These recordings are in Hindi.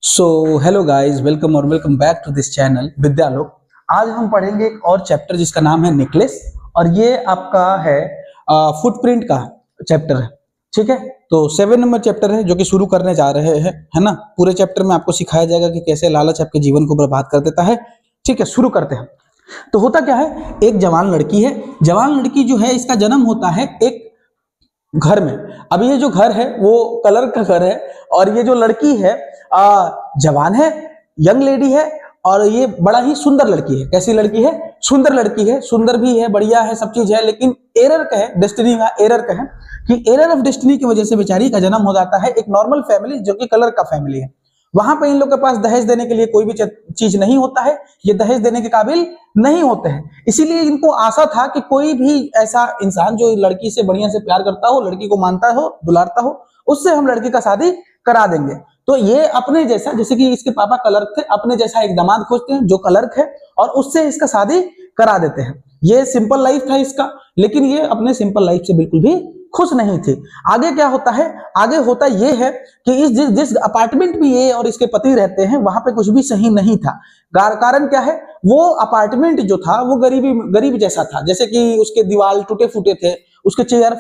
सो हेलो गाइस, वेलकम और welcome back to this channel Vidyalok. आज हम पढ़ेंगे एक और चैप्टर जिसका नाम है नेकलेस, और ये आपका है फुटप्रिंट का चैप्टर है। ठीक है, तो 7 नंबर चैप्टर है जो कि शुरू करने जा रहे हैं, है ना। पूरे चैप्टर में आपको सिखाया जाएगा कि कैसे लालच आपके जीवन को बर्बाद कर देता है। ठीक है, शुरू करते हैं। तो होता क्या है, एक जवान लड़की है। जवान लड़की जो है, इसका जन्म होता है एक घर में। अब ये जो घर है वो कलर का घर है, और ये जो लड़की है जवान है, यंग लेडी है, और ये बड़ा ही सुंदर लड़की है। कैसी लड़की है? सुंदर लड़की है, सुंदर भी है, बढ़िया है, सब चीज है। लेकिन एरर का है, डेस्टिनी का एरर का है कि एरर ऑफ डेस्टिनी की वजह से बेचारी का जन्म हो जाता है एक नॉर्मल फैमिली जो कि कलर का फैमिली है। वहां पे इन लोग के पास दहेज देने के लिए कोई भी चीज नहीं होता है, ये दहेज देने के काबिल नहीं होते हैं। इसीलिए इनको आशा था कि कोई भी ऐसा इंसान जो लड़की से बढ़िया से प्यार करता हो, लड़की को मानता हो, दुलारता हो, उससे हम लड़की का शादी करा देंगे। तो ये अपने जैसा, जैसे कि इसके पापा क्लर्क थे, अपने जैसा एक दामाद खोजते हैं जो क्लर्क है, और उससे इसका शादी करा देते हैं। ये सिंपल लाइफ था इसका, लेकिन ये अपने सिंपल लाइफ से बिल्कुल भी खुश नहीं थी। आगे क्या होता है? आगे होता ये है कि इस जिस अपार्टमेंट में ये और इसके पति रहते हैं, वहां पे कुछ भी सही नहीं था। कारण क्या है? वो अपार्टमेंट जो था वो गरीब जैसा था। जैसे कि उसके दीवार टूटे फूटे थे, उसके चेयर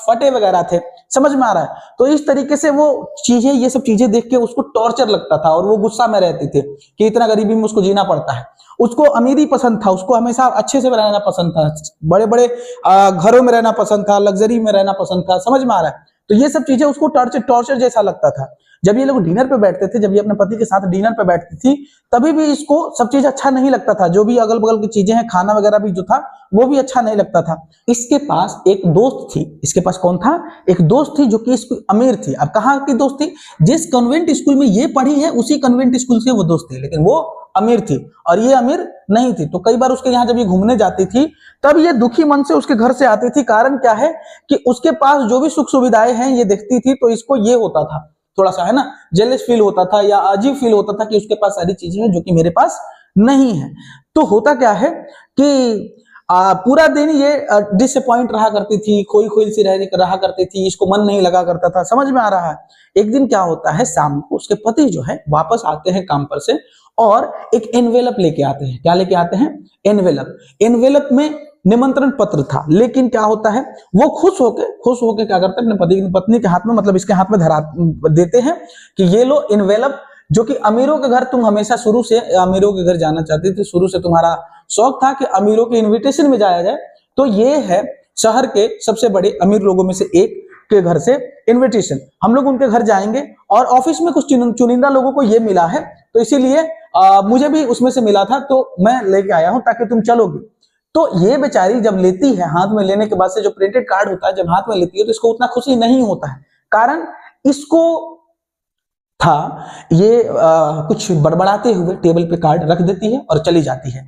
फटे वगैरह थे। समझ में आ रहा है? तो इस तरीके से वो चीजें, ये सब चीजें देख के उसको टॉर्चर लगता था, और वो गुस्सा में रहती थी कि इतना गरीबी में उसको जीना पड़ता है। उसको अमीरी पसंद था, उसको हमेशा अच्छे से रहना पसंद था, बड़े बड़े घरों में रहना पसंद था, लग्जरी में रहना पसंद था। समझ में आ रहा है? तो ये सब चीजें उसको टॉर्चर जैसा लगता था। जब ये लोग डिनर पे बैठते थे, जब ये अपने पति के साथ डिनर पे बैठती थी, तभी भी इसको सब चीज अच्छा नहीं लगता था। जो भी अगल बगल की चीजें हैं, खाना वगैरह भी जो था वो भी अच्छा नहीं लगता था। इसके पास एक दोस्त थी। इसके पास कौन था? एक दोस्त थी जो कि इसको अमीर थी। अब कहाँ की दोस्त थी? जिस कन्वेंट स्कूल में ये पढ़ी है उसी कन्वेंट स्कूल से वो दोस्त थी, लेकिन वो अमीर थी और ये अमीर नहीं थी। तो कई बार उसके यहाँ जब ये घूमने जाती थी, तब ये दुखी मन से उसके घर से आती थी। कारण क्या है कि उसके पास जो भी सुख सुविधाएं हैं ये देखती थी, तो इसको ये होता था, थोड़ा सा, है ना, जेलस फील होता था या अजीब फील होता था कि उसके पास सारी चीजें हैं जो कि मेरे पास नहीं है। तो होता क्या है कि पूरा दिन ये डिसअपॉइंट रहा करती थी, खोई खोई सी रहा करती थी, इसको मन नहीं लगा करता था। समझ में आ रहा है? एक दिन क्या होता है, शाम को उसके पति जो है वापस आते हैं काम पर से, और एक एनवेलप लेके आते हैं। क्या लेके आते हैं? एनवेलप में निमंत्रण पत्र था। लेकिन क्या होता है, वो खुश होके क्या करते हैं, अपने पत्नी के हाथ में, मतलब इसके हाथ में धरा देते हैं कि ये लो एनवेलप, जो कि अमीरों के घर, तुम हमेशा शुरू से अमीरों के घर जाना चाहती थी, शुरू से तुम्हारा शौक था कि अमीरों के इनविटेशन में जाया जाए। तो ये है शहर के सबसे बड़े अमीर लोगों में से एक के घर से इनविटेशन, हम लोग उनके घर जाएंगे। और ऑफिस में कुछ चुनिंदा लोगों को ये मिला है, तो इसीलिए मुझे भी उसमें से मिला था, तो मैं लेके आया हूं ताकि तुम चलोगे। तो ये बेचारी जब लेती है, हाथ में लेने के बाद से जो प्रिंटेड कार्ड होता है, जब हाथ में लेती है तो इसको उतना खुशी नहीं होता है। कारण इसको था ये कुछ बड़बड़ाते हुए टेबल पे कार्ड रख देती है और चली जाती है।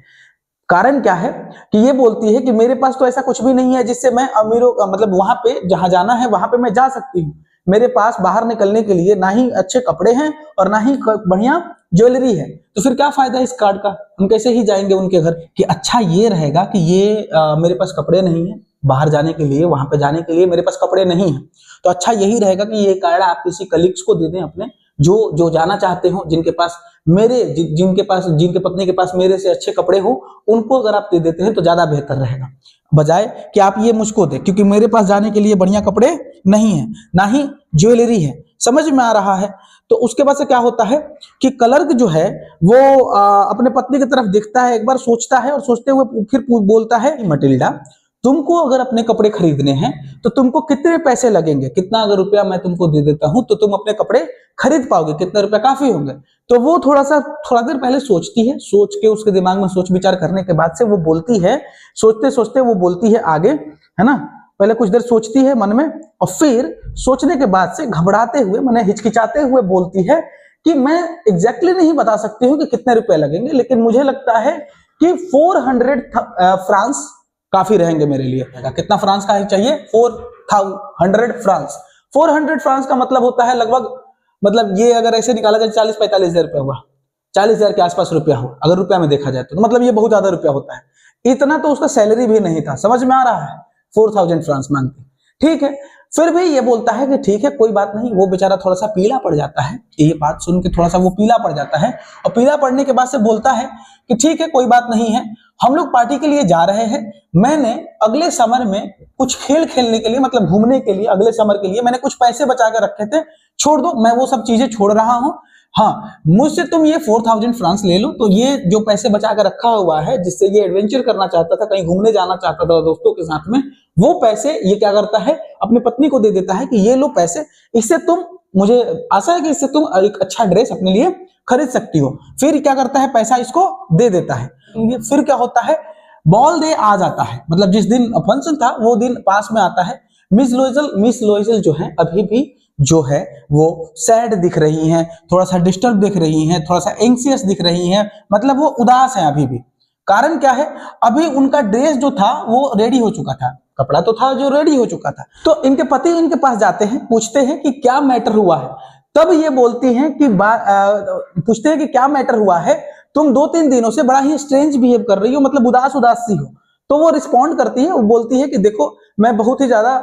कारण क्या है कि ये बोलती है कि मेरे पास तो ऐसा कुछ भी नहीं है जिससे मैं अमीरों मतलब वहां पे जहां जाना है वहां पे मैं जा सकती हूँ। मेरे पास बाहर निकलने के लिए ना ही अच्छे कपड़े हैं और ना ही बढ़िया ज्वेलरी है, तो फिर क्या फायदा इस कार्ड का? हम कैसे ही जाएंगे उनके घर? कि अच्छा ये रहेगा कि ये मेरे पास कपड़े नहीं है बाहर जाने के लिए, वहां पे जाने के लिए मेरे पास कपड़े नहीं है, तो अच्छा यही रहेगा कि ये कार्ड आप किसी कलीग्स को दे दें अपने, जो जाना चाहते हो, जिनके पास जिनके पत्नी के पास मेरे से अच्छे कपड़े हो, उनको अगर आप दे देते हैं तो ज्यादा बेहतर रहेगा, बजाय कि आप ये मुझको दे, क्योंकि मेरे पास जाने के लिए बढ़िया कपड़े नहीं है, ना ही ज्वेलरी है। समझ में आ रहा है? तो उसके बाद से क्या होता है कि क्लर्क जो है वो अपने पत्नी की तरफ देखता है, एक बार सोचता है, और सोचते हुए फिर बोलता है, मटिल्डा, तुमको अगर अपने कपड़े खरीदने हैं तो तुमको कितने पैसे लगेंगे? कितना अगर रुपया मैं तुमको दे देता हूं तो तुम अपने कपड़े खरीद पाओगे? कितना रुपया काफी होंगे? तो वो थोड़ा देर पहले सोचती है, सोच के उसके दिमाग में सोच विचार करने के बाद से वो बोलती है, सोचते सोचते वो बोलती है आगे, है ना। पहले कुछ देर सोचती है मन में, और फिर सोचने के बाद से घबराते हुए, मैंने हिचकिचाते हुए बोलती है कि मैं एग्जैक्टली नहीं बता सकती हूँ कि कितने रुपए लगेंगे, लेकिन मुझे लगता है कि 400 फ्रांस काफी रहेंगे मेरे लिए। कितना फ्रांस का चाहिए? 400 फ्रांस। 400 फ्रांस का मतलब होता है लगभग, मतलब ये अगर ऐसे निकाला जाए 40-45 हजार रुपया हुआ, 40 हजार के आसपास रुपया हो अगर रुपया में देखा जाए तो मतलब ये बहुत ज्यादा रुपया होता है। इतना तो उसका सैलरी भी नहीं था। समझ में आ रहा है? 4000 फ्रांस मांगती। ठीक है, फिर भी ये बोलता है कि ठीक है कोई बात नहीं। वो बेचारा थोड़ा सा पीला पड़ जाता है, ये बात सुन के थोड़ा सा वो पीला पड़ जाता है, और पीला पड़ने के बाद से बोलता है कि ठीक है कोई बात नहीं है, हम लोग पार्टी के लिए जा रहे हैं। मैंने अगले समर में कुछ खेल खेलने के लिए, मतलब घूमने के लिए, अगले समर के लिए मैंने कुछ पैसे बचा के रखे थे, छोड़ दो, मैं वो सब चीजें छोड़ रहा हूं। हाँ, मुझसे तुम ये 4000 फ्रांस ले लो। तो ये जो पैसे बचा के रखा हुआ है, जिससे ये एडवेंचर करना चाहता था, कहीं घूमने जाना चाहता था दोस्तों के साथ में, वो पैसे ये क्या करता है, अपनी पत्नी को दे देता है कि ये लो पैसे, इससे तुम, मुझे आशा है कि इससे तुम एक अच्छा ड्रेस अपने लिए खरीद सकती हो। फिर क्या करता है, पैसा इसको दे देता है। फिर क्या होता है, बॉल डे आ जाता है, मतलब जिस दिन फंक्शन था वो दिन पास में आता है। मिस लोइजल जो है अभी भी जो है वो सैड दिख रही हैं, थोड़ा सा डिस्टर्ब दिख रही हैं, थोड़ा सा एंग्जियस दिख रही हैं, मतलब वो उदास हैं अभी भी। कारण क्या है, अभी उनका ड्रेस जो था वो रेडी हो चुका था, कपड़ा तो था जो रेडी हो चुका था। तो इनके पति इनके पास जाते हैं, पूछते हैं कि क्या मैटर हुआ है। तब ये बोलती हैं कि पूछते हैं कि क्या मैटर हुआ है, तुम 2-3 दिनों से बड़ा ही स्ट्रेंज बिहेव कर रही हो, मतलब उदास उदास सी हो। तो वो रिस्पॉन्ड करती है, वो बोलती है कि देखो मैं बहुत ही ज्यादा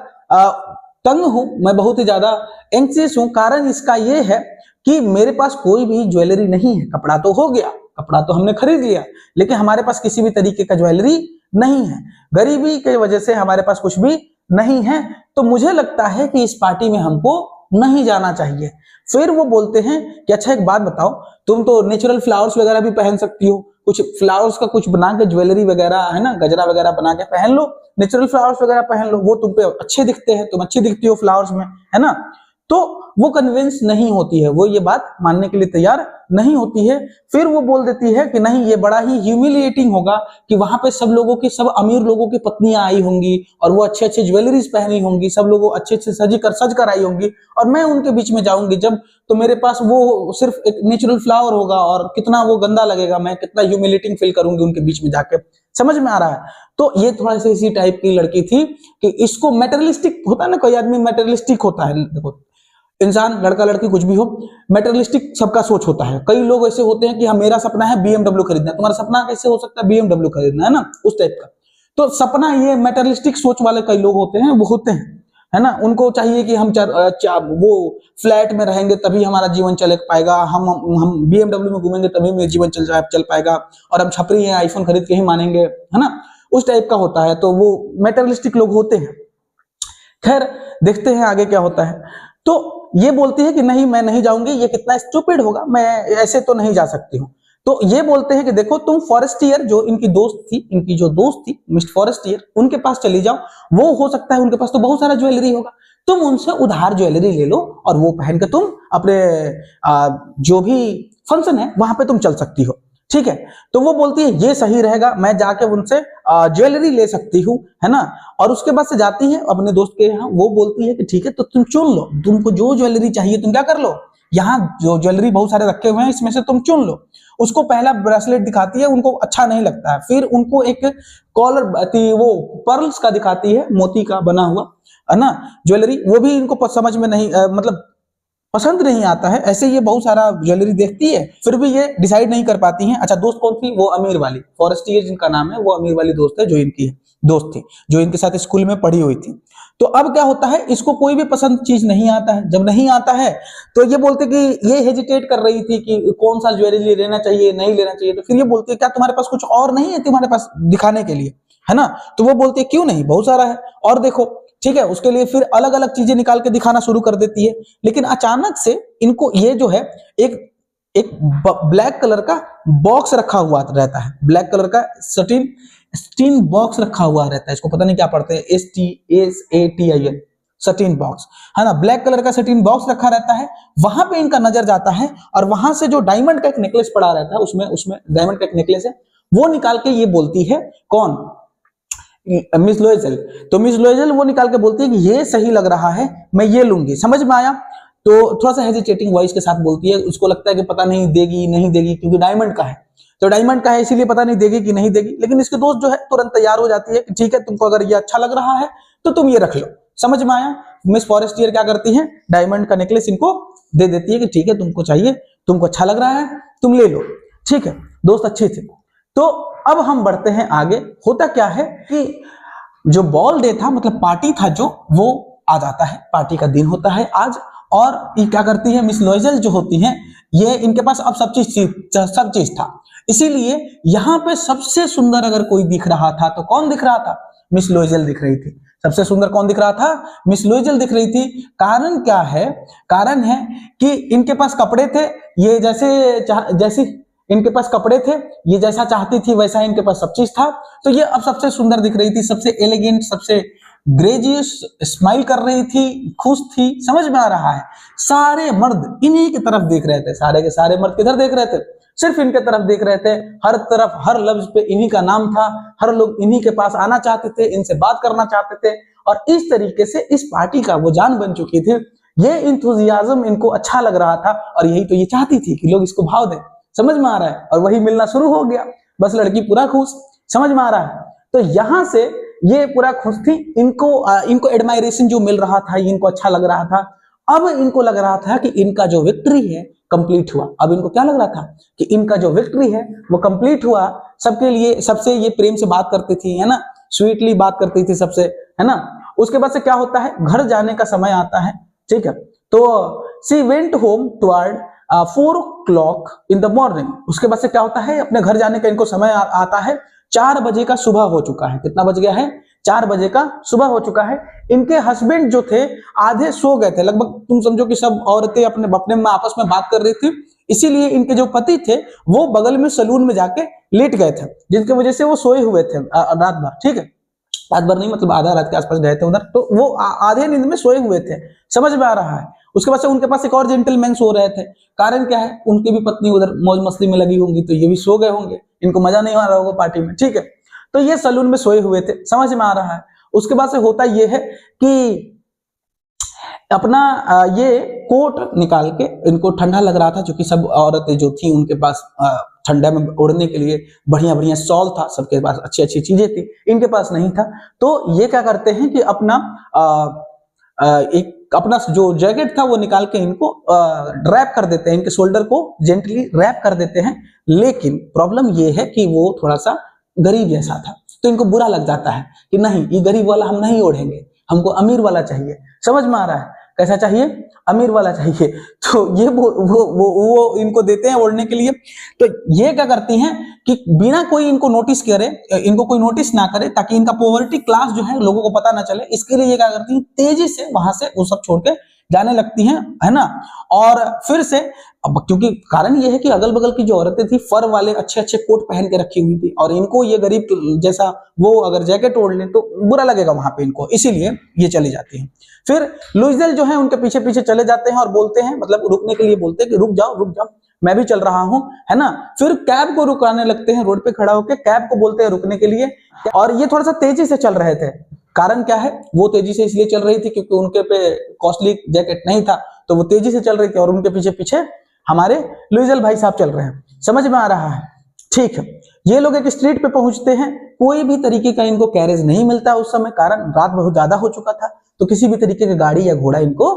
तंग हूं, मैं बहुत ही ज्यादा एंग्जियस हूं। कारण इसका ये है कि मेरे पास कोई भी ज्वेलरी नहीं है। कपड़ा तो हो गया, कपड़ा तो हमने खरीद लिया, लेकिन हमारे पास किसी भी तरीके का ज्वेलरी नहीं है। गरीबी की वजह से हमारे पास कुछ भी नहीं है। तो मुझे लगता है कि इस पार्टी में हमको नहीं जाना चाहिए। फिर वो बोलते हैं कि अच्छा एक बात बताओ, तुम तो नेचुरल फ्लावर्स वगैरह भी पहन सकती हो, कुछ फ्लावर्स का कुछ बना के ज्वेलरी वगैरह है ना, गजरा वगैरह बना के पहन लो, नेचुरल फ्लावर्स वगैरह पहन लो, वो तुम पे अच्छे दिखते हैं, तुम अच्छी दिखती हो फ्लावर्स में, है ना। तो वो कन्विंस नहीं होती है, वो ये बात मानने के लिए तैयार नहीं होती है। फिर वो बोल देती है कि नहीं, ये बड़ा ही ह्यूमिलिएटिंग होगा कि वहां पे सब लोगों की, सब अमीर लोगों की पत्नियां आई होंगी और वो अच्छे अच्छे ज्वेलरीज पहनी होंगी, सब लोग अच्छे अच्छे सज कर आई होंगी, और मैं उनके बीच में जाऊंगी जब, तो मेरे पास वो सिर्फ एक नेचुरल फ्लावर होगा, और कितना वो गंदा लगेगा, मैं कितना ह्यूमिलिएटिंग फील करूंगी उनके बीच में जाके। समझ में आ रहा है। तो ये थोड़ा सा इसी टाइप की लड़की थी कि इसको मेटेरियलिस्टिक होता है ना, कोई आदमी मेटेरियलिस्टिक होता है, देखो इंसान, लड़का लड़की कुछ भी हो, मेटेरियलिस्टिक सबका सोच होता है। कई लोग ऐसे होते हैं कि हम, मेरा सपना है BMW खरीदना, तुम्हारा सपना कैसे हो सकता है BMW खरीदना, है ना, उस टाइप का। तो सपना, ये मेटेरियलिस्टिक सोच वाले कई लोग होते हैं, वो होते हैं, है ना। उनको चाहिए कि हम वो फ्लैट में रहेंगे तभी हमारा जीवन चल पाएगा, हम BMW में घूमेंगे तभी मेरा जीवन चल पाएगा, और हम छपरी हैं, आईफोन खरीद के ही मानेंगे, है ना, उस टाइप का होता है। तो वो मेटेरियलिस्टिक लोग होते हैं। खैर देखते हैं आगे क्या होता है। तो ये बोलती है कि नहीं मैं नहीं जाऊंगी, ये कितना स्टूपिड होगा, मैं ऐसे तो नहीं जा सकती हूँ। तो ये बोलते हैं कि देखो तुम फॉरेस्टियर, जो इनकी दोस्त थी, इनकी जो दोस्त थी मिस फॉरेस्टियर, उनके पास चली जाओ, वो हो सकता है उनके पास तो बहुत सारा ज्वेलरी होगा, तुम उनसे उधार ज्वेलरी ले लो और वो पहन के तुम अपने जो भी फंक्शन है वहां पे तुम चल सकती हो, ठीक है। तो वो बोलती है ये सही रहेगा, मैं जाके उनसे ज्वेलरी ले सकती हूँ, है ना। और उसके बाद से जाती है अपने दोस्त के यहाँ, वो बोलती है कि ठीक है तो तुम चुन लो, तुमको जो ज्वेलरी चाहिए तुम क्या कर लो, यहाँ जो ज्वेलरी बहुत सारे रखे हुए हैं इसमें से तुम चुन लो। उसको पहला ब्रेसलेट दिखाती है, उनको अच्छा नहीं लगता है। फिर उनको एक कॉलर, वो पर्ल्स का दिखाती है, मोती का बना हुआ, है ना, ज्वेलरी, वो भी इनको समझ में नहीं, मतलब पसंद नहीं आता है। ऐसे ये बहुत सारा ज्वेलरी देखती है, फिर भी ये डिसाइड नहीं कर पाती हैं। अच्छा दोस्त कौन थी, वो अमीर वाली, फॉरेस्टियर जिनका नाम है, वो अमीर वाली दोस्त है, जो इनकी दोस्त थी, जो इनके साथ स्कूल में पढ़ी हुई थी। तो अब क्या होता है, इसको कोई भी पसंद चीज नहीं आता है। जब नहीं आता है तो ये बोलते कि ये हेजिटेट कर रही थी कि कौन सा ज्वेलरी लेना चाहिए नहीं लेना चाहिए। तो फिर ये बोलती है क्या तुम्हारे पास कुछ और नहीं है तुम्हारे पास दिखाने के लिए, है ना। तो वो बोलती है क्यों नहीं, बहुत सारा है और देखो, ठीक है। उसके लिए फिर अलग अलग चीजें निकाल के दिखाना शुरू कर देती है। लेकिन अचानक से इनको ये जो है एक ब्लैक कलर का बॉक्स रखा हुआ रहता है, ब्लैक कलर का स्टीन बॉक्स रखा हुआ रहता है, इसको पता नहीं क्या पढ़ते हैं, STATIN, सटीन बॉक्स, है ना। ब्लैक कलर का सटीन बॉक्स रखा रहता है, वहां पे इनका नजर जाता है और वहां से जो डायमंड का एक नेकलेस पड़ा रहता है, उसमें डायमंड का एक नेकलेस है, वो निकाल के ये बोलती है, कौन, मिस लोएजल। तो मिस लोएजल वो निकाल के बोलती है कि ये सही लग रहा है, मैं ये लूंगी। समझ में आया। तो थोड़ा सा हेजिटेटिंग वॉइस के साथ बोलती है, उसको लगता है कि पता नहीं देगी नहीं देगी, क्योंकि डायमंड का है, तो डायमंड का है इसीलिए पता नहीं देगी कि नहीं देगी। लेकिन इसके दोस्त जो है तुरंत तैयार हो जाती है कि ठीक है, तुमको अगर ये अच्छा लग रहा है तो तुम ये रख लो। समझ में आया। मिस फॉरेस्टियर क्या करती है, डायमंड का नेकलेस इनको दे देती है कि ठीक है तुमको चाहिए, तुमको अच्छा लग रहा है, तुम ले लो, ठीक है। दोस्त अच्छे थे। तो अब हम बढ़ते हैं आगे। होता क्या है कि जो बॉल डे था, मतलब पार्टी था जो, वो आ जाता है, पार्टी का दिन होता है आज। और ये क्या करती है, मिस लोइजल जो होती हैं, ये इनके पास अब सब चीज था, इसीलिए यहाँ पे सबसे सुंदर अगर कोई दिख रहा था तो कौन दिख रहा था, मिस लोइजल दिख रही थी। सबसे सुंदर कौन दिख रहा था, मिस लोइजल दिख रही थी। कारण क्या है, कारण है कि इनके पास कपड़े थे, ये जैसे इनके पास कपड़े थे, ये जैसा चाहती थी वैसा इनके पास सब चीज था, तो ये अब सबसे सुंदर दिख रही थी, सबसे एलिगेंट, सबसे ग्रेजियस, स्माइल कर रही थी, खुश थी। समझ में आ रहा है, सारे मर्द इन्हीं की तरफ देख रहे थे, सारे के सारे मर्द किधर देख रहे थे, सिर्फ इनके तरफ देख रहे थे। हर तरफ हर लफ्ज पे इन्हीं का नाम था, हर लोग इन्हीं के पास आना चाहते थे, इनसे बात करना चाहते थे, और इस तरीके से इस पार्टी का वो जान बन चुकी थी। ये इंथुजियाज्म इनको अच्छा लग रहा था, और यही तो ये चाहती थी कि लोग इसको भाव दें। समझ में आ रहा है, और वही मिलना शुरू हो गया, बस लड़की पूरा खुश। समझ में आ रहा है, तो यहां से ये पूरा खुश थी, इनको एडमायरेशन जो मिल रहा था, इनको अच्छा लग रहा था। अब इनको लग रहा था कि इनका जो विक्ट्री है कंप्लीट हुआ। अब इनको क्या लग रहा था कि इनका जो विक्ट्री है वो कंप्लीट हुआ। सबके लिए, सबसे ये प्रेम से बात करती थी, है ना, स्वीटली बात करती थी सबसे, है ना। उसके बाद से क्या होता है, घर जाने का समय आता है, ठीक है। तो she went home toward 4 o'clock in the morning. उसके बाद से क्या होता है, अपने घर जाने का इनको समय आता है, 4 बजे का सुबह हो चुका है। कितना बज गया है, 4 बजे का सुबह हो चुका है। इनके हस्बैंड जो थे आधे सो गए थे, लगभग तुम समझो कि सब औरतें अपने अपने में आपस में बात कर रही थी, इसीलिए इनके जो पति थे वो बगल में सलून में जाके लेट गए थे, जिनकी वजह से वो सोए हुए थे रात भर, ठीक है। रात भर नहीं, मतलब आधा रात के आसपास गए थे उधर, तो वो आधे नींद में सोए हुए थे। समझ में आ रहा है। उसके बाद से उनके पास एक और जेंटलमैन सो रहे थे। कारण क्या है, उनकी भी पत्नी उधर मौज मस्ती में लगी होंगी, तो ये भी सो गए होंगे, इनको मजा नहीं आ रहा होगा पार्टी में, ठीक है। तो ये सलून में सोए हुए थे, समझ में आ रहा है। उसके बाद से होता ये है कि अपना ये कोट निकाल के, इनको ठंडा लग रहा था, क्योंकि सब औरतें जो थी उनके पास ठंडा में ओढ़ने के लिए बढ़िया बढ़िया शॉल था, सबके पास अच्छी अच्छी चीजें थी, इनके पास नहीं था। तो ये क्या करते हैं कि अपना जो जैकेट था वो निकाल के इनको रैप कर देते हैं, इनके शोल्डर को जेंटली रैप कर देते हैं। लेकिन प्रॉब्लम ये है कि वो थोड़ा सा गरीब जैसा था, तो इनको बुरा लग जाता है कि नहीं, ये गरीब वाला हम नहीं ओढ़ेंगे, हमको अमीर वाला चाहिए। समझ में आ रहा है, कैसा चाहिए, अमीर वाला चाहिए। तो ये वो इनको देते हैं ओढ़ने के लिए। तो ये क्या करती हैं कि बिना कोई इनको नोटिस करे, इनको कोई नोटिस ना करे, ताकि इनका पॉवर्टी क्लास जो है लोगों को पता ना चले, इसके लिए ये क्या करती हैं, तेजी से वहां से वो सब छोड़ के जाने लगती हैं, है ना। और फिर से, अब क्योंकि कारण ये है कि अगल बगल की जो औरतें थी फर वाले अच्छे अच्छे कोट पहन के रखी हुई थी, और इनको ये गरीब जैसा वो अगर जैकेट ओढ़ लें तो बुरा लगेगा वहां पे इनको, इसीलिए ये चली जाती हैं। फिर लुइजल जो है उनके पीछे पीछे चले जाते हैं और बोलते हैं, मतलब रुकने के लिए बोलते हैं कि रुक जाओ मैं भी चल रहा हूं, है ना। फिर कैब को रुकाने लगते हैं, रोड पे खड़ा होकर कैब को बोलते हैं रुकने के लिए। और ये थोड़ा सा तेजी से चल रहे थे। कारण क्या है, वो तेजी से इसलिए चल रही थी क्योंकि उनके पे कॉस्टली जैकेट नहीं था, तो वो तेजी से चल रही थी, और उनके पीछे पीछे हमारे लुइजल भाई साहब चल रहे हैं। समझ में आ रहा है, ठीक है। ये लोग एक स्ट्रीट पे पहुंचते हैं, कोई भी तरीके का इनको कैरेज नहीं मिलता उस समय, कारण रात बहुत ज्यादा हो चुका था, तो किसी भी तरीके की गाड़ी या घोड़ा इनको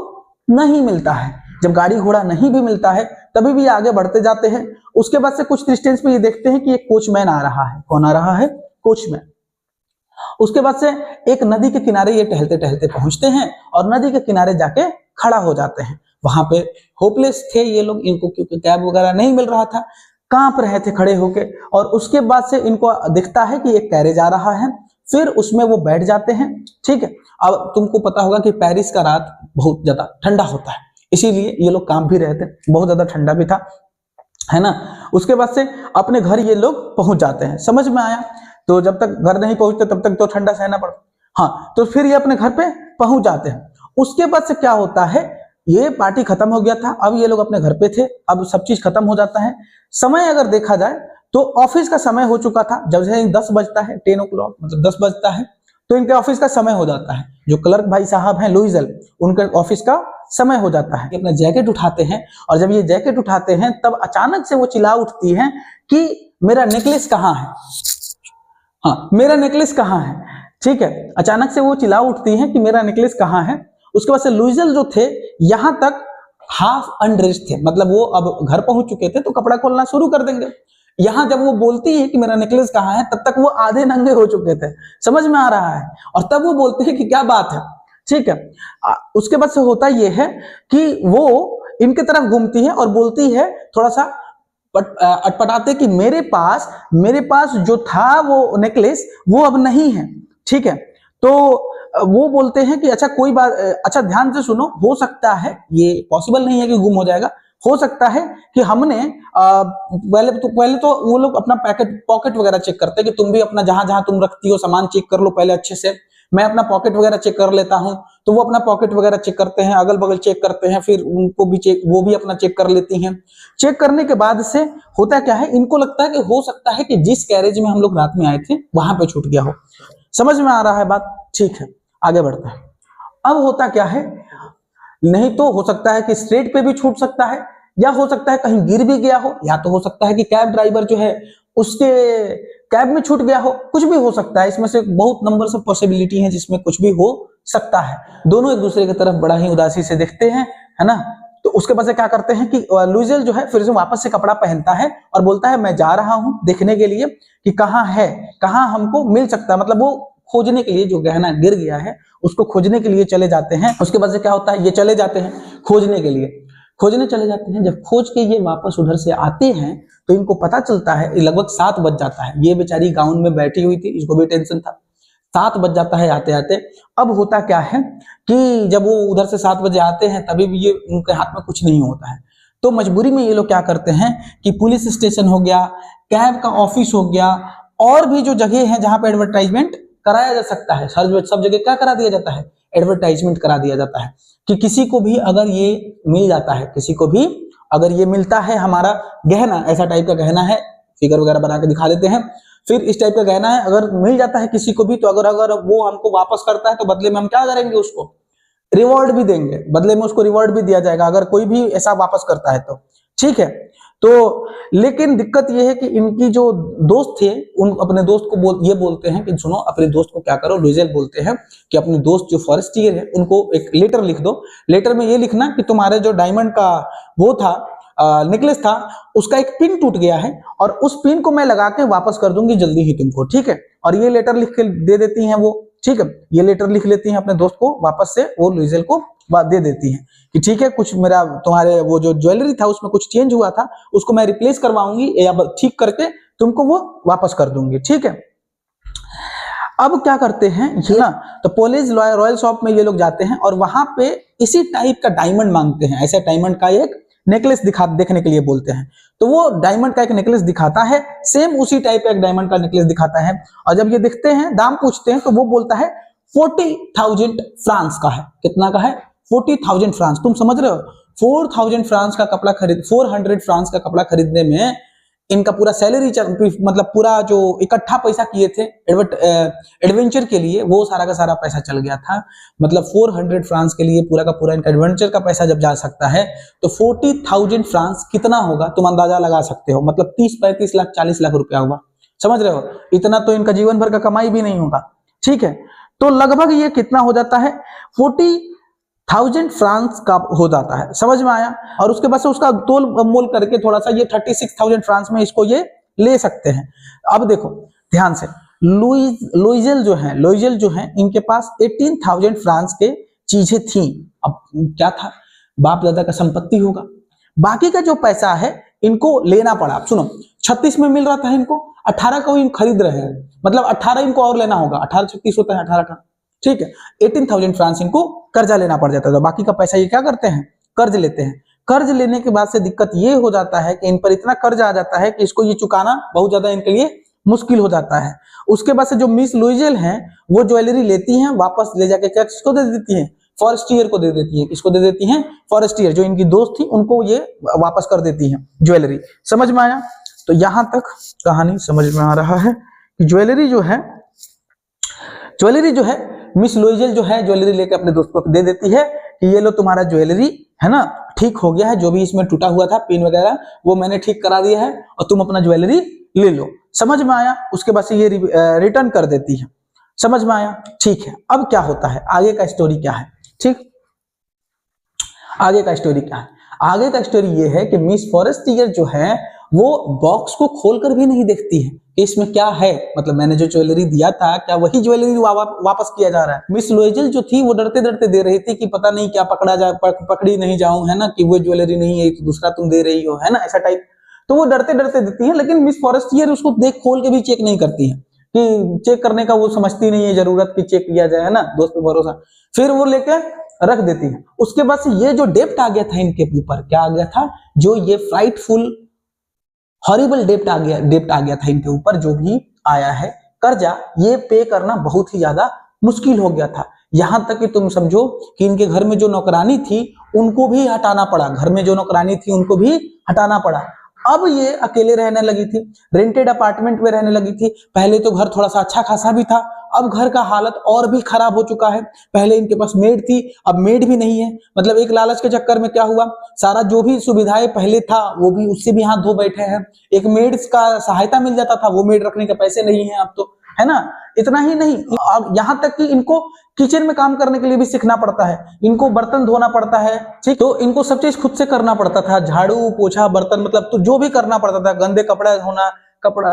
नहीं मिलता है। जब गाड़ी घोड़ा नहीं भी मिलता है तभी भी आगे बढ़ते जाते हैं। उसके बाद से कुछ डिस्टेंस पे ये देखते हैं कि एक कोचमैन आ रहा है। कौन आ रहा है, कोचमैन। उसके बाद से एक नदी के किनारे ये टहलते टहलते पहुंचते हैं और नदी के किनारे जाके खड़ा हो जाते हैं। वहां पे होपलेस थे ये लोग, इनको क्योंकि कैब वगैरह नहीं मिल रहा था, कांप रहे थे खड़े होके। और उसके बाद से इनको दिखता है कि एक कैरेज आ रहा है, फिर उसमें वो बैठ जाते हैं, ठीक है। अब तुमको पता होगा कि पेरिस का रात बहुत ज्यादा ठंडा होता है, इसीलिए ये लोग कांप भी रहे थे, बहुत ज्यादा ठंडा भी था, है ना। उसके बाद से अपने घर ये लोग पहुंच जाते हैं। समझ में आया। तो जब तक घर नहीं पहुंचते तब तक तो ठंडा सहना पड़ता। हाँ, तो फिर ये अपने घर पे पहुंच जाते हैं। उसके बाद से क्या होता है, ये पार्टी खत्म हो गया था, अब ये लोग अपने घर पे थे, अब सब चीज खत्म हो जाता है। समय अगर देखा जाए तो ऑफिस का समय हो चुका था। जब से 10 बजता है, 10 o'clock मतलब 10 बजता है, तो इनके ऑफिस का समय हो जाता है। जो क्लर्क भाई साहब हैं लुइजल, उनके ऑफिस का समय हो जाता है। अपना जैकेट उठाते हैं, और जब ये जैकेट उठाते हैं तब अचानक से वो चिल्ला उठती हैं कि मेरा नेकलेस कहाँ है। हाँ, मेरा नेकलेस कहाँ है, ठीक है। अचानक से वो चिल्ला उठती हैं कि मेरा नेकलेस कहाँ है। उसके बाद से लुइजल जो थे यहां तक हाफ अनड्रेस्ड थे, मतलब वो अब घर पहुंच चुके थे तो कपड़ा खोलना शुरू कर देंगे। यहां जब वो बोलती है कि मेरा नेकलेस कहाँ है, तब तक वो आधे नंगे हो चुके थे। समझ में आ रहा है। और तब वो बोलते हैं कि क्या बात है, ठीक है। उसके बाद से होता ये है कि वो इनके तरफ घूमती है और बोलती है थोड़ा सा अटपटाते कि मेरे पास जो था वो नेकलेस वो अब नहीं है, ठीक है। तो वो बोलते हैं कि अच्छा कोई बात, अच्छा ध्यान से सुनो, हो सकता है, ये पॉसिबल नहीं है कि गुम हो जाएगा, हो सकता है कि हमने पहले तो वो लोग अपना पॉकेट वगैरह चेक करते हैं कि तुम भी अपना जहां जहां तुम रखती हो सामान चेक कर लो पहले अच्छे से, मैं अपना पॉकेट वगैरह चेक कर लेता हूं। तो वो अपना पॉकेट वगैरह चेक करते हैं, अगल बगल चेक करते हैं, फिर उनको भी चेक, वो भी अपना चेक कर लेती हैं। चेक करने के बाद से होता क्या है, इनको लगता है कि हो सकता है कि जिस गैरेज में हम लोग रात में आए थे वहां पे छूट गया हो। समझ में आ रहा है बात? ठीक है, आगे बढ़ते हैं। अब होता क्या है, नहीं तो हो सकता है कि स्ट्रेट पे भी छूट सकता है, या हो सकता है कहीं गिर भी गया हो, या तो हो सकता है कि कैब ड्राइवर जो है उसके कैब में छूट गया हो, कुछ भी हो सकता है। इसमें से बहुत नंबर ऑफ पॉसिबिलिटी है जिसमें कुछ भी हो सकता है। दोनों एक दूसरे की तरफ बड़ा ही उदासी से देखते हैं, है ना। तो उसके बाद से क्या करते हैं कि लुइजल जो है फिर से वापस से कपड़ा पहनता है और बोलता है मैं जा रहा हूं देखने के लिए कि कहां है, कहां हमको मिल सकता है, मतलब वो खोजने के लिए, जो गहना गिर गया है उसको खोजने के लिए चले जाते हैं। उसके बाद से क्या होता है, ये चले जाते हैं खोजने के लिए, खोजने चले जाते हैं। जब खोज के ये वापस उधर से आते हैं तो इनको पता चलता है लगभग 7 बज जाता है। ये बेचारी गाउन में बैठी हुई थी, इसको भी टेंशन था। 7 बज जाता है आते आते। अब होता क्या है कि जब वो उधर से 7 बजे आते हैं तभी भी ये उनके हाथ में कुछ नहीं होता है। तो मजबूरी में ये लोग क्या करते हैं कि पुलिस स्टेशन हो गया, कैब का ऑफिस हो गया, और भी जो जगह है जहां पे एडवर्टाइजमेंट कराया जा सकता है, सब जगह क्या करा दिया जाता है, एडवर्टाइजमेंट करा दिया जाता है कि किसी को भी अगर ये मिल जाता है, किसी को भी अगर ये मिलता है हमारा गहना, ऐसा टाइप का गहना है, फिगर वगैरह बना के दिखा देते हैं, फिर इस टाइप का गहना है, अगर मिल जाता है किसी को भी, तो अगर वो हमको वापस करता है तो बदले में हम क्या करेंगे, उसको रिवॉर्ड भी देंगे, बदले में उसको रिवॉर्ड भी दिया जाएगा अगर कोई भी ऐसा वापस करता है तो, ठीक है। तो लेकिन दिक्कत यह है कि इनकी जो दोस्त थे उन अपने दोस्त को ये बोलते हैं कि सुनो, अपने दोस्त को क्या करो, लुइजल बोलते हैं कि अपने दोस्त जो फॉरेस्टियर है उनको एक लेटर लिख दो, लेटर में ये लिखना कि तुम्हारे जो डायमंड का वो था नेकलेस था उसका एक पिन टूट गया है और उस पिन को मैं लगा के वापस कर दूंगी जल्दी ही तुमको, ठीक है। और ये लेटर लिख के दे देती हैं वो, ठीक है, ये लेटर लिख लेती हैं अपने दोस्त को, वापस से वो लुइजल को दे देती हैं कि ठीक है, कुछ मेरा तुम्हारे वो जो ज्वेलरी था उसमें कुछ चेंज हुआ था, उसको मैं रिप्लेस करवाऊंगी या ठीक करके तुमको वो वापस कर दूंगी, ठीक है। अब क्या करते हैं ये ना, तो पुलिस रॉयल शॉप में ये लोग जाते हैं और वहां पे इसी टाइप का डायमंड मांगते हैं, ऐसे डायमंड का एक नेकलेस देखने के लिए बोलते हैं। तो वो डायमंड का एक नेकलेस दिखाता है, सेम उसी टाइप का एक डायमंड का नेकलेस दिखाता है, और जब ये देखते हैं, दाम पूछते हैं, तो वो बोलता है 40,000 फ्रांस का है। कितना का है? 40,000 फ्रांस। तुम समझ रहे हो, 400 फ्रांस का कपड़ा खरीदने में इनका पूरा सैलरी, मतलब पूरा जो इकट्ठा पैसा किए थे एडवेंचर के लिए, वो सारा का सारा पैसा चल गया था। मतलब 400 फ्रांस के लिए पूरा का पूरा इनका एडवेंचर का पैसा जब जा सकता है तो 40,000 फ्रांस कितना होगा तुम अंदाजा लगा सकते हो, मतलब 30-35 लाख 40 लाख रुपया होगा। समझ रहे हो, इतना तो इनका जीवन भर का कमाई भी नहीं होगा, ठीक है। तो लगभग ये कितना हो जाता है, 40,000 फ्रांस का हो जाता है, समझ में आया। और उसके बाद से उसका तोल मोल करके थोड़ा सा ये 36,000 फ्रांस में इसको ये ले सकते हैं। अब देखो ध्यान से, लुइजल जो है इनके पास 18,000 फ्रांस के चीजें थी। अब क्या था, बाप दादा का संपत्ति होगा, बाकी का जो पैसा है इनको लेना पड़ा। सुनो, 36 में मिल रहा था इनको, 18 को इन खरीद रहे हैं, मतलब 18 इनको और लेना होगा, 18-36 होता है 18 का, ठीक है। 18,000 फ्रांस इनको कर्जा लेना पड़ जाता था, बाकी का पैसा ये क्या करते हैं, कर्ज लेते हैं। कर्ज लेने के बाद से दिक्कत ये हो जाता है कि इन पर इतना कर्ज आ जाता है कि इसको ये चुकाना बहुत ज्यादा इनके लिए मुश्किल हो जाता है। उसके बाद से जो मिस लुइजल हैं वो ज्वेलरी लेती हैं, वापस ले जाके क्या किसको दे देती हैं, फॉरेस्टियर को दे देती है। किसको दे देती हैं, फॉरेस्टियर, जो इनकी दोस्त थी उनको ये वापस कर देती हैं ज्वेलरी। समझ में आया? तो यहां तक कहानी समझ में आ रहा है कि ज्वेलरी जो है मिस लुइजल जो है ज्वेलरी लेके अपने दोस्त को दे देती है कि ये लो तुम्हारा ज्वेलरी है ना, ठीक हो गया है, जो भी इसमें टूटा हुआ था पिन वगैरह वो मैंने ठीक करा दिया है और तुम अपना ज्वेलरी ले लो। समझ में आया? उसके बाद से ये रिटर्न कर देती है। समझ में आया? ठीक है। अब क्या होता है, आगे का स्टोरी क्या है, ठीक, आगे का स्टोरी क्या है, आगे का स्टोरी ये है कि मिस फॉरेस्टियर जो है वो बॉक्स को खोलकर भी नहीं देखती है कि इसमें क्या है, मतलब मैंने जो ज्वेलरी दिया था क्या वही ज्वेलरी वापस किया जा रहा है। मिस लोइजल जो थी वो डरते डरते दे रही थी कि पता नहीं क्या पकड़ा जाए, पकड़ी नहीं जाऊं, है ना, कि वो ज्वेलरी नहीं है तो दूसरा तुम दे रही हो, है ना, ऐसा टाइप। तो वो डरते डरते देती है, लेकिन मिस फॉरेस्टियर उसको देख खोल के भी चेक नहीं करती है, कि चेक करने का वो समझती नहीं है जरूरत की चेक किया जाए, है ना, दोस्त पे भरोसा। फिर वो लेके रख देती है। उसके बाद से ये जो डेप्ट आ गया था इनके ऊपर, क्या आ गया था, जो ये फ्राइटफुल हॉरिबल डेप्ट आ गया था इनके ऊपर, जो भी आया है कर्जा, ये पे करना बहुत ही ज्यादा मुश्किल हो गया था। यहां तक कि तुम समझो कि इनके घर में जो नौकरानी थी उनको भी हटाना पड़ा, घर में जो नौकरानी थी उनको भी हटाना पड़ा। अब ये अकेले रहने लगी थी, रेंटेड अपार्टमेंट में रहने लगी थी। पहले तो घर थोड़ा सा अच्छा खासा भी था, अब घर का हालत और भी खराब हो चुका है। पहले इनके पास मेड थी, अब मेड भी नहीं है। मतलब एक लालच के चक्कर में क्या हुआ, सारा जो भी सुविधाएं पहले था वो भी, उससे भी हाथ धो बैठे हैं। एक मेड का सहायता मिल जाता था, वो मेड रखने के पैसे नहीं है अब तो, है ना। इतना ही नहीं, अब यहाँ तक कि इनको किचन में काम करने के लिए भी सीखना पड़ता है, इनको बर्तन धोना पड़ता है, ठीक, तो इनको सब चीज खुद से करना पड़ता था, झाड़ू पोछा बर्तन, मतलब तो जो भी करना पड़ता था, गंदे कपड़ा धोना, कपड़ा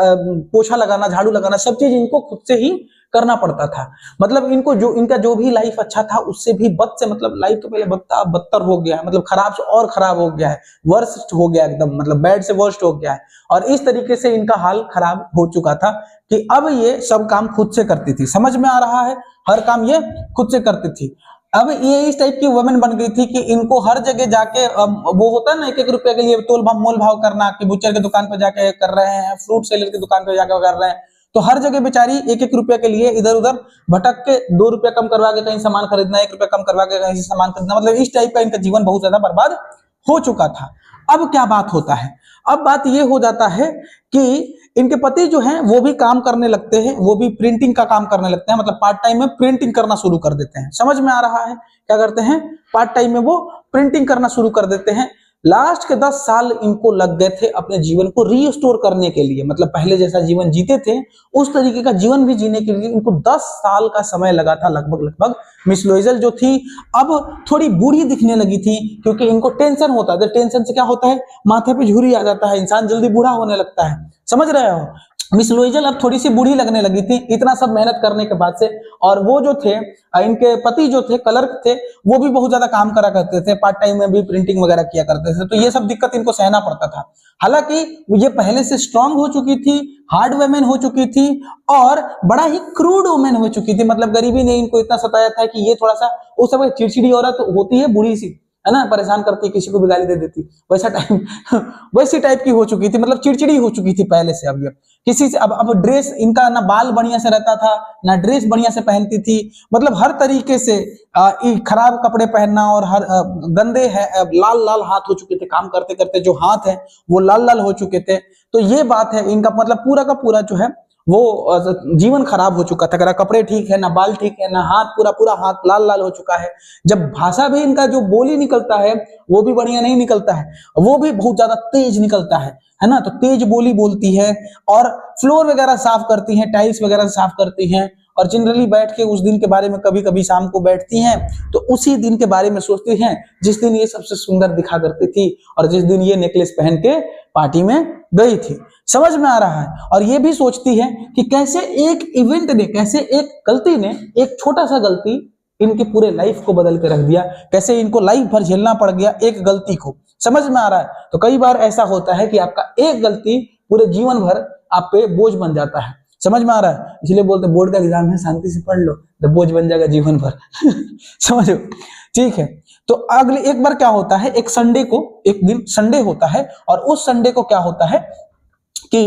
पोछा लगाना, झाड़ू लगाना, सब चीज इनको खुद से ही करना पड़ता था। मतलब इनको जो इनका जो भी लाइफ अच्छा था उससे भी बद से, मतलब लाइफ तो पहले बदतर हो गया है, मतलब खराब से और खराब हो गया है, वर्स्ट हो गया एकदम, मतलब बैड से वर्स्ट हो गया है। और इस तरीके से इनका हाल खराब हो चुका था कि अब ये सब काम खुद से करती थी। समझ में आ रहा है, हर काम ये खुद से करती थी। अब ये इस टाइप की वुमेन बन गई थी कि इनको हर जगह जाके, वो होता है ना, एक एक रुपए के लिए मोल भाव करना, कि बुचर की दुकान पे जाके कर रहे हैं, फ्रूट सेलर की दुकान पे जाके कर रहे हैं, तो हर जगह बेचारी एक एक रुपए के लिए इधर उधर भटक के 2 रुपए कम करवा के कहीं सामान खरीदना, 1 रुपया कम करवा के कहीं से सामान खरीदना, मतलब इस टाइप का इनका जीवन बहुत ज्यादा बर्बाद हो चुका था। अब क्या बात होता है, अब बात ये हो जाता है कि इनके पति जो हैं वो भी काम करने लगते हैं, वो भी प्रिंटिंग का काम करने लगते हैं, मतलब पार्ट टाइम में प्रिंटिंग करना शुरू कर देते हैं। समझ में आ रहा है, क्या करते हैं, पार्ट टाइम में वो प्रिंटिंग करना शुरू कर देते हैं। लास्ट के 10 साल इनको लग गए थे अपने जीवन को रीस्टोर करने के लिए, मतलब पहले जैसा जीवन जीते थे उस तरीके का जीवन भी जीने के लिए इनको 10 साल का समय लगा था लगभग। मिस लोइजल जो थी अब थोड़ी बूढ़ी दिखने लगी थी, क्योंकि इनको टेंशन होता है। टेंशन से क्या होता है, माथे पे झुर्री आ जाता है, इंसान जल्दी बूढ़ा होने लगता है। समझ रहे हो, मिस लोइजल अब थोड़ी सी बूढ़ी लगने लगी थी इतना सब मेहनत करने के बाद से। और वो जो थे, इनके पति जो थे क्लर्क थे, वो भी बहुत ज्यादा काम करा करते थे, पार्ट टाइम में भी प्रिंटिंग वगैरह किया करते थे, तो ये सब दिक्कत इनको सहना पड़ता था। हालांकि ये पहले से स्ट्रांग हो चुकी थी, हार्ड वुमेन हो चुकी थी, और बड़ा ही क्रूड वुमेन हो चुकी थी। मतलब गरीबी ने इनको इतना सताया था कि ये थोड़ा सा, उस समय चिड़चिड़ी औरत होती है बूढ़ी सी, है ना, परेशान करती, किसी को भी गाली दे देती, वैसा टाइम वैसी टाइप की हो चुकी थी, मतलब चिड़चिड़ी हो चुकी थी पहले से। अब ये किसी से, अब ड्रेस इनका ना बाल बढ़िया से रहता था, ना ड्रेस बढ़िया से पहनती थी, मतलब हर तरीके से खराब कपड़े पहनना, और हर गंदे है, लाल लाल हाथ हो चुके थे, काम करते करते जो हाथ है वो लाल लाल हो चुके थे। तो ये बात है, इनका मतलब पूरा का पूरा जो है वो जीवन खराब हो चुका था। अगर कपड़े ठीक है, ना बाल ठीक है, ना हाथ, पूरा पूरा हाथ लाल लाल हो चुका है। जब भाषा भी इनका जो बोली निकलता है वो भी बढ़िया नहीं निकलता है, वो भी बहुत ज्यादा तेज निकलता है ना, तो तेज बोली बोलती है, और फ्लोर वगैरह साफ करती हैं, टाइल्स वगैरह साफ करती हैं, और जनरली बैठ के उस दिन के बारे में, कभी कभी शाम को बैठती हैं तो उसी दिन के बारे में सोचती हैं जिस दिन ये सबसे सुंदर दिखा करती थी, और जिस दिन ये नेकलेस पहन के पार्टी में गई थी। समझ में आ रहा है। और ये भी सोचती है कि कैसे एक इवेंट ने, कैसे एक गलती ने, एक छोटा सा गलती इनके पूरे लाइफ को बदल के रख दिया, कैसे इनको लाइफ भर झेलना पड़ गया एक गलती को। समझ में आ रहा है। तो कई बार ऐसा होता है कि आपका एक गलती पूरे जीवन भर आप पे बोझ बन जाता है। समझ में आ रहा है, इसलिए बोलते बोर्ड का एग्जाम है, शांति से पढ़ लो, तो बोझ बन जाएगा जीवन भर समझो, ठीक है। तो अगले एक बार क्या होता है, एक संडे को, एक दिन संडे होता है, और उस संडे को क्या होता है कि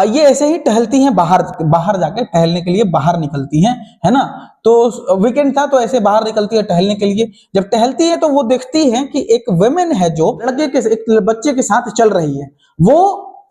ये ऐसे ही टहलती हैं, बाहर जाके टहलने के लिए बाहर निकलती हैं, है ना। तो वीकेंड था तो ऐसे बाहर निकलती है टहलने के लिए। जब टहलती है तो वो देखती है कि एक वुमेन है जो लड़के के, एक बच्चे के साथ चल रही है। वो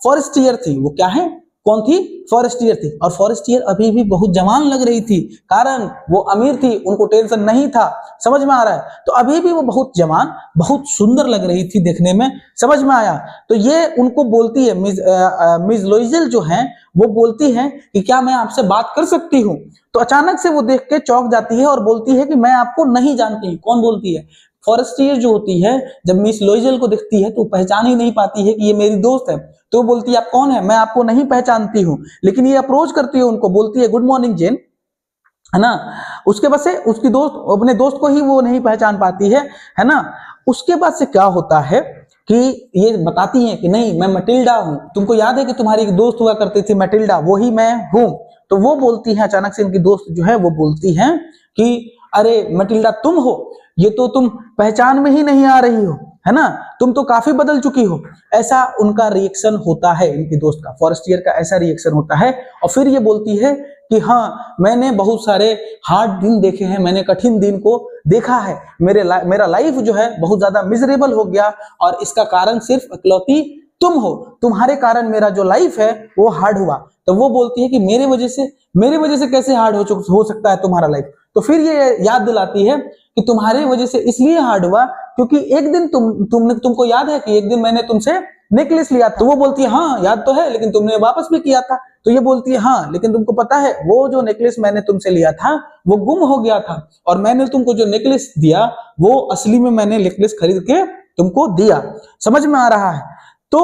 फॉरेस्ट ईयर थी। वो क्या है, कौन थी, फॉरेस्ट ईयर थी। और फॉरेस्ट ईयर अभी भी बहुत जवान लग रही थी, कारण वो अमीर थी, उनको टेंशन नहीं था। समझ में आ रहा है। तो अभी भी वो बहुत जवान, बहुत सुंदर लग रही थी देखने में। समझ में आया। तो ये उनको बोलती है, मिस लोइजल जो है वो बोलती है कि क्या मैं आपसे बात कर सकती हूँ। तो अचानक से वो देख के चौंक जाती है और बोलती है कि मैं आपको नहीं जानती। कौन बोलती है, फर्स्ट ईयर जो होती है, जब मिस लोइजल को देखती है तो पहचान ही नहीं पाती है कि ये मेरी दोस्त है, तो बोलती है आप कौन है, मैं आपको नहीं पहचानती हूँ। लेकिन ये अप्रोच करती है उनको, बोलती है गुड मॉर्निंग जेन, है ना। उसके बाद से उसकी दोस्त अपने दोस्त को ही वो नहीं पहचान पाती है ना। उसके बाद से क्या होता है कि ये बताती है कि नहीं मैं मटिल्डा हूं, तुमको याद है कि तुम्हारी एक दोस्त हुआ करती थी मटिल्डा, वही मैं हूं। तो वो बोलती है, अचानक से इनकी दोस्त जो है वो बोलती है कि अरे मटिल्डा तुम हो, ये तो तुम पहचान में ही नहीं आ रही हो, है ना, तुम तो काफी बदल चुकी हो। ऐसा उनका रिएक्शन होता है, इनकी दोस्त का, फर्स्ट ईयर का ऐसा रिएक्शन होता है। और फिर ये बोलती है कि हाँ मैंने बहुत सारे हार्ड दिन देखे हैं, मैंने कठिन दिन को देखा है, मेरा लाइफ जो है बहुत ज्यादा मिजरेबल हो गया, और इसका कारण सिर्फ इकलौती तुम हो, तुम्हारे कारण मेरा जो लाइफ है वो हार्ड हुआ। तो वो बोलती है कि मेरे वजह से कैसे हार्ड हो सकता है तुम्हारा लाइफ। तो फिर ये याद दिलाती है कि तुम्हारे वजह से इसलिए हार्ड हुआ क्योंकि एक दिन तुमको याद है कि एक दिन मैंने तुमसे नेकलेस लिया था। तो वो बोलती है हाँ याद तो है, लेकिन तुमने वापस भी किया था। तो ये बोलती है हाँ लेकिन तुमको पता है वो जो नेकलेस मैंने तुमसे लिया था वो गुम हो गया था, और मैंने तुमको जो नेकलेस दिया वो असली में मैंने नेकलेस खरीद के तुमको दिया। समझ में आ रहा है? तो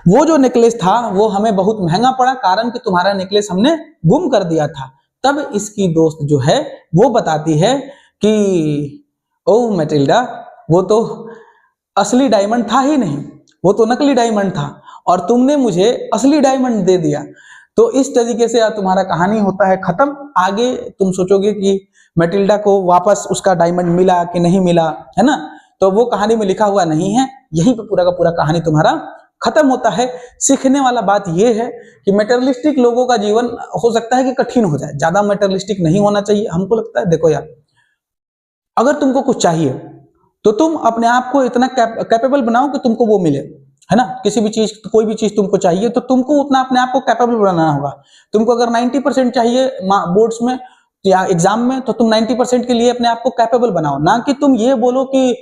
वो जो नेकलेस था वो हमें बहुत महंगा पड़ा, कारण कि तुम्हारा नेकलेस हमने गुम कर दिया था। तब इसकी दोस्त जो है वो बताती है कि ओ मैटिल्डा, वो तो असली डायमंड था ही नहीं, वो तो नकली डायमंड था, और तुमने मुझे असली डायमंड दे दिया। तो इस तरीके से तुम्हारा कहानी होता है खत्म। आगे तुम सोचोगे कि मैटिल्डा को वापस उसका डायमंड मिला कि नहीं मिला, है ना, तो वो कहानी में लिखा हुआ नहीं है। यहीं पे पूरा का पूरा कहानी तुम्हारा खत्म होता है। सीखने वाला बात यह है कि मेटेरियलिस्टिक लोगों का जीवन हो सकता है कि कठिन हो जाए, ज्यादा मेटेरियलिस्टिक नहीं होना चाहिए। हमको लगता है देखो यार, अगर तुमको कुछ चाहिए तो तुम अपने आप को इतना कैपेबल बनाओ कि तुमको वो मिले, है ना। किसी भी चीज, कोई भी चीज तुमको चाहिए तो तुमको उतना अपने आप को कैपेबल बनाना होगा। तुमको अगर 90% चाहिए बोर्ड्स में या एग्जाम में, तो तुम 90% के लिए अपने आप को कैपेबल बनाओ, ना कि तुम ये बोलो कि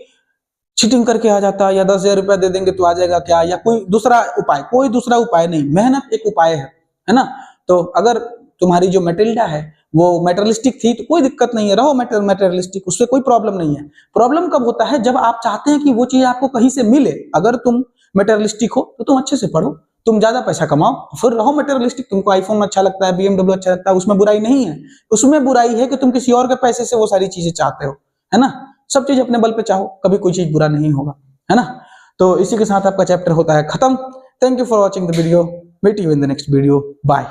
चीटिंग करके आ जाता या 10,000 रुपया दे देंगे तो आ जाएगा क्या, या कोई दूसरा उपाय। कोई दूसरा उपाय नहीं, मेहनत एक उपाय है ना। तो अगर तुम्हारी जो मैटिल्डा है वो मेटेरियलिस्टिक थी तो कोई दिक्कत नहीं है, रहो मेटेरियलिस्टिक, उससे कोई प्रॉब्लम नहीं है। प्रॉब्लम कब होता है? जब आप चाहते हैं कि वो चीज आपको कहीं से मिले। अगर तुम मेटेरियलिस्टिक हो तो तुम अच्छे से पढ़ो, तुम ज्यादा पैसा कमाओ, फिर रहो मेटेरियलिस्टिक। तुमको आईफोन अच्छा लगता है, BMW अच्छा लगता है, उसमें बुराई नहीं है। उसमें बुराई है कि तुम किसी और के पैसे से वो सारी चीजें चाहते हो, है ना। सब चीज अपने बल पे चाहो, कभी कोई चीज बुरा नहीं होगा, है ना। तो इसी के साथ आपका चैप्टर होता है खत्म। Thank you for watching the video, meet you in the next video, bye.